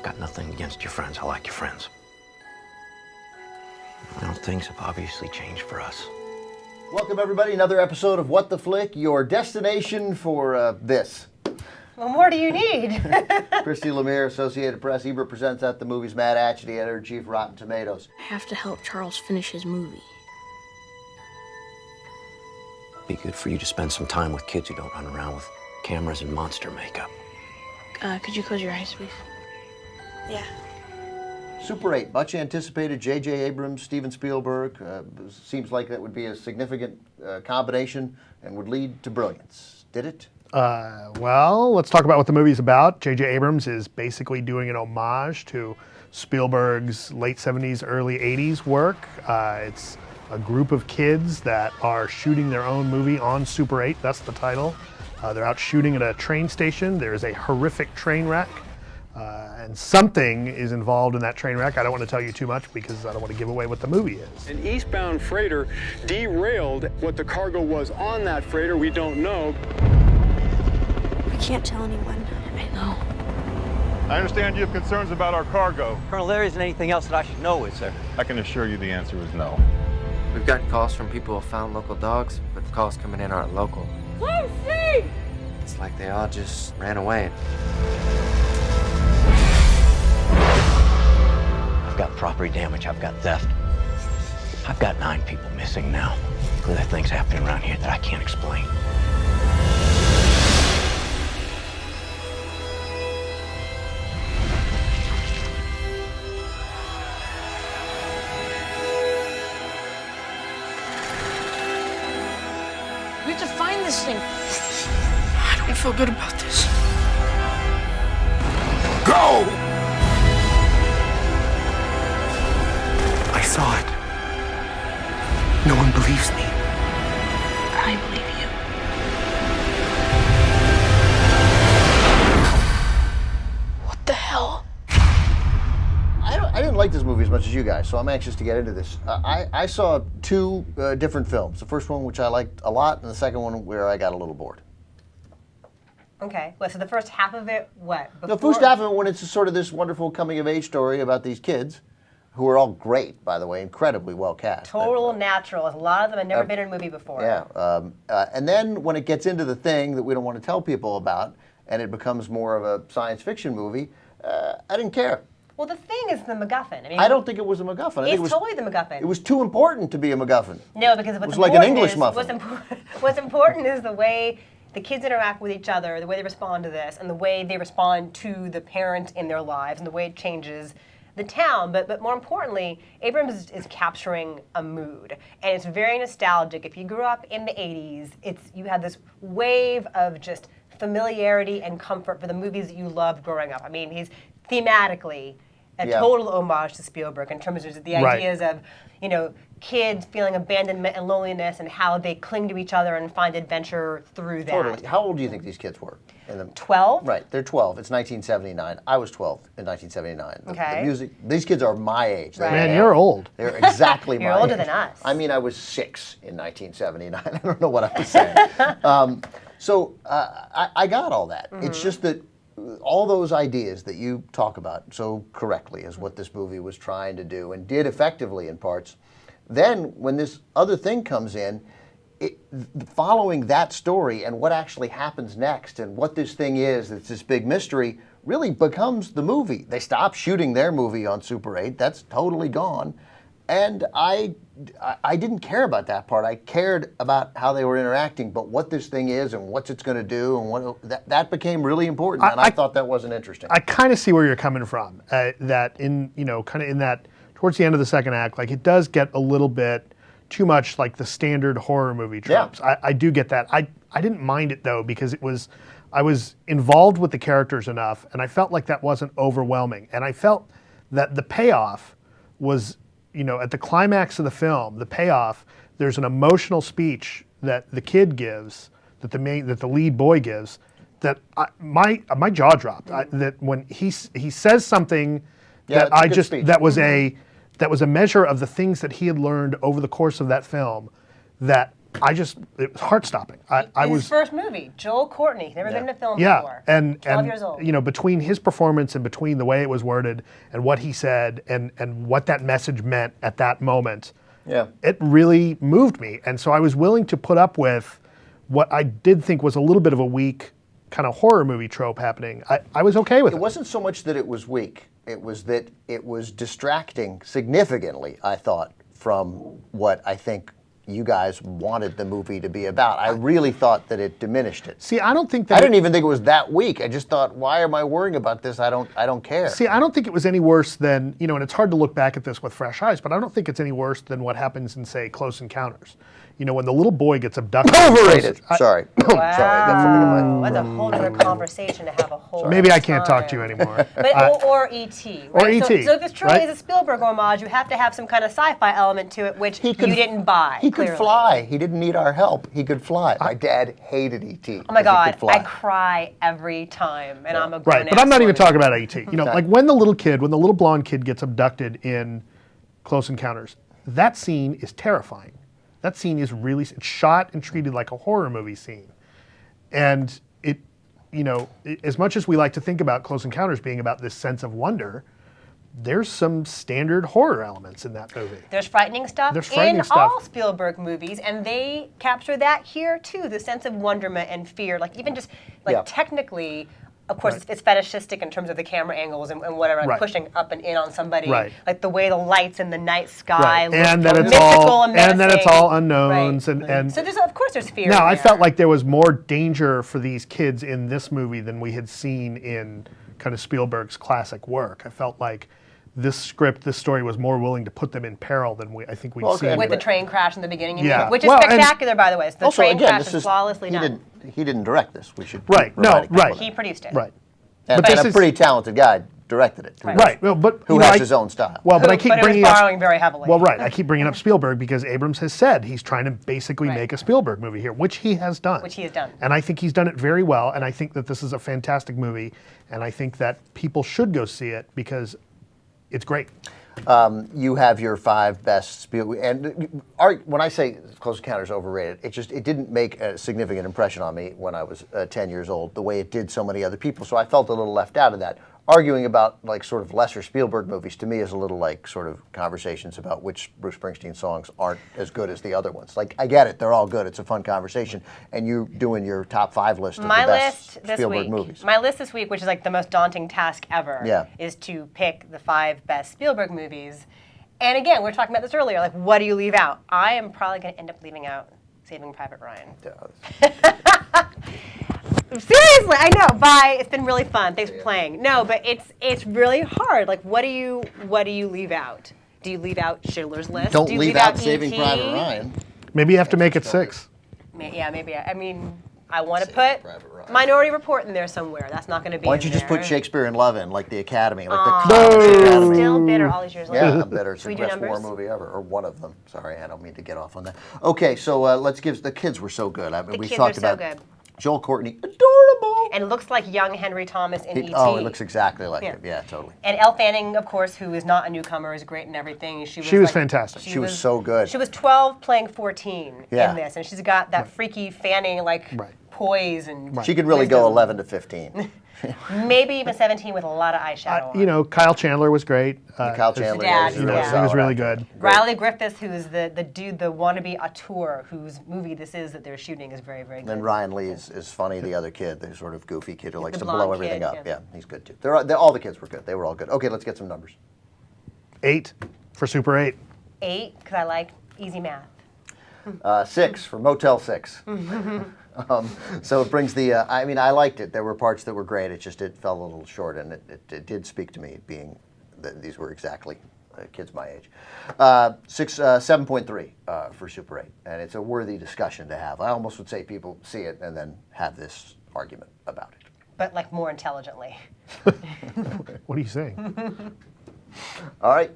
got nothing against your friends. I like your friends. Well, things have obviously changed for us. Welcome, everybody. Another episode of What the Flick, your destination for this. What more do you need? Christy Lemire, Associated Press, Ebert Presents at the Movies, Matt Atchity, Editor-in-Chief, Rotten Tomatoes. I have to help Charles finish his movie. Be good for you to spend some time with kids who don't run around with cameras and monster makeup. Could you close your eyes, please? Yeah. Super 8, much anticipated. J.J. Abrams, Steven Spielberg. Seems like that would be a significant combination and would lead to brilliance. Did it? Well, let's talk about what the movie's about. J.J. Abrams is basically doing an homage to Spielberg's late 70s, early 80s work. It's a group of kids that are shooting their own movie on Super 8. That's the title. They're out shooting at a train station. There's a horrific train wreck. And something is involved in that train wreck. I don't want to tell you too much because I don't want to give away what the movie is. An eastbound freighter derailed. What the cargo was on that freighter, we don't know. I can't tell anyone. I know. I understand you have concerns about our cargo. Colonel, there isn't anything else that I should know, is there? I can assure you the answer is no. We've gotten calls from people who found local dogs, but the calls coming in aren't local. Lucy! It's like they all just ran away. I've got property damage, I've got theft. I've got 9 people missing now. There are things happening around here that I can't explain. We have to find this thing. I don't feel good about this. Go! I saw it. No one believes me. I believe you. What the hell? I didn't like this movie as much as you guys, so I'm anxious to get into this. I saw 2 different films. The first one, which I liked a lot, and the second one where I got a little bored. Okay, well, so the first half of it, what? The first half of it, when it's sort of this wonderful coming-of-age story about these kids, who are all great, by the way, incredibly well cast. Total naturals. A lot of them had never been in a movie before. Yeah, and then when it gets into the thing that we don't want to tell people about, and it becomes more of a science fiction movie, I didn't care. Well, the thing is the MacGuffin. I mean, I don't think it was a MacGuffin. I think it's it was totally the MacGuffin. It was too important to be a MacGuffin. No, because it was like an English muffin. What's important is the way the kids interact with each other, the way they respond to this, and the way they respond to the parent in their lives, and the way it changes the town. But more importantly, Abrams is capturing a mood, and it's very nostalgic. If you grew up in the 80s, you had this wave of just familiarity and comfort for the movies that you loved growing up. I mean, he's thematically a total homage to Spielberg in terms of the ideas of, kids feeling abandonment and loneliness and how they cling to each other and find adventure through that. Totally. How old do you think these kids were? 12? Right, they're 12. It's 1979. I was 12 in 1979. Okay. The music, these kids are my age. Right. Man, you're old. They're exactly my age. You're older than us. I mean, I was 6 in 1979. I don't know what I was saying. I got all that. Mm-hmm. It's just that all those ideas that you talk about so correctly is what this movie was trying to do and did effectively in parts. Then when this other thing comes in, following that story and what actually happens next and what this thing is, it's this big mystery, really becomes the movie. They stop shooting their movie on Super 8. That's totally gone. And I didn't care about that part. I cared about how they were interacting, but what this thing is and what it's going to do, and that became really important. And I thought that wasn't interesting. I kind of see where you're coming from. That in kind of in that towards the end of the second act, like it does get a little bit too much like the standard horror movie tropes. Yeah. I do get that. I didn't mind it though because I was involved with the characters enough, and I felt like that wasn't overwhelming. And I felt that the payoff was, at the climax of the film, the payoff, there's an emotional speech that the kid gives, that the lead boy gives, that my jaw dropped. That when he says something that that was a measure of the things that he had learned over the course of that film that it was heart-stopping. His first movie, Joel Courtney, never been in a film Yeah, before. and 12 years old. you know, between his performance and between the way it was worded and what he said and what that message meant at that moment, it really moved me. And so I was willing to put up with what I did think was a little bit of a weak kind of horror movie trope happening. I was okay with it. It wasn't so much that it was weak. It was that it was distracting significantly, I thought, from what I think you guys wanted the movie to be about. I really thought that it diminished it. See, I don't think that I didn't even think it was that weak. I just thought, why am I worrying about this? I don't care. See, I don't think it was any worse than, you know, and it's hard to look back at this with fresh eyes, but I don't think it's any worse than what happens in, say, Close Encounters. You know, when the little boy gets abducted. Overrated. Sorry. Wow. Sorry, I got something in my That's a whole other conversation to have a whole Maybe I can't time. talk to you anymore. But, or E.T. Right? Or E.T., So if this truly right? is a Spielberg homage, you have to have some kind of sci-fi element to it, which you didn't buy. He clearly. could fly. He didn't need our help. He could fly. My dad hated E.T. Oh my God, He could fly. I cry every time, and I'm a grown Right, but I'm not even talking about E.T. You know, like when the little blonde kid gets abducted in Close Encounters, that scene is terrifying. That scene is really, it's shot and treated like a horror movie scene. And it, you know, as much as we like to think about Close Encounters being about this sense of wonder, there's some standard horror elements in that movie. There's frightening stuff in all Spielberg movies, and they capture that here too, the sense of wonderment and fear. Like even just like technically, of course, it's fetishistic in terms of the camera angles and whatever, like pushing up and in on somebody, like the way the lights in the night sky look and that it's mystical all and it's all unknowns and so there's of course there's fear. Now in I there. felt like there was more danger for these kids in this movie than we had seen in kind of Spielberg's classic work. I felt like this story was more willing to put them in peril than I think we'd seen. With the train crash in the beginning, which is Well, spectacular, by the way. So the also, train again, crash is flawlessly done. He didn't direct this. We should He produced it. Right. And a pretty talented guy directed it. Right. Well, but who has his own style. Well, but I keep bringing it was borrowing very heavily. Well, right. I keep bringing up Spielberg because Abrams has said he's trying to basically make a Spielberg movie here, which he has done. And I think he's done it very well. And I think that this is a fantastic movie. And I think that people should go see it because it's great. You have your 5 best Spielberg, and when I say Close Encounters overrated, it didn't make a significant impression on me when I was 10 years old, the way it did so many other people. So I felt a little left out of that. Arguing about like sort of lesser Spielberg movies to me is a little like sort of conversations about which Bruce Springsteen songs aren't as good as the other ones. Like I get it, they're all good. It's a fun conversation, and you doing your top 5 list of the best Spielberg movies. My list this week, which is like the most daunting task ever, is to pick the 5 best Spielberg movies. And again, we were talking about this earlier. Like, what do you leave out? I am probably going to end up leaving out Saving Private Ryan. Seriously, I know. Bye. It's been really fun. Thanks for playing. No, but it's really hard. Like, what do you leave out? Do you leave out Schindler's List? Don't Do you leave out E.T.? Saving Private Ryan. Maybe you have to make it 6. Yeah, maybe. I mean, I want to put Minority Report in there somewhere. That's not going to be. Why don't you just put Shakespeare in Love in, like the Academy, like the Academy. Still bitter all these years later. Yeah, I'm better. It's the best war movie ever, or one of them. Sorry, I don't mean to get off on that. Okay, so let's give the kids were so good. I mean, we talked about Joel Courtney, adorable, and looks like young Henry Thomas in E.T. Oh, it looks exactly like him. Yeah, totally. And Elle Fanning, of course, who is not a newcomer, is great in everything. She was like, fantastic. She was so good. She was 12 playing 14 in this, and she's got that freaky Fanning poise and. She could really go 11 to 15. Maybe even 17 with a lot of eyeshadow on. You know, Kyle Chandler was great. Kyle Chandler he was really good. Riley Griffith, who's the dude, the wannabe auteur, whose movie this is that they're shooting, is very, very good. And Ryan Lee is funny, the other kid, the sort of goofy kid who likes to blow everything up. Yeah, he's good too. All the kids were good. They were all good. Okay, let's get some numbers. 8 for Super 8. 8, because I like easy math. 6 for Motel 6. So it brings the, I mean, I liked it. There were parts that were great. It fell a little short, and it did speak to me, being that these were exactly kids my age. 7.3 for Super 8, and it's a worthy discussion to have. I almost would say people see it and then have this argument about it. But like more intelligently. What are you saying? All right.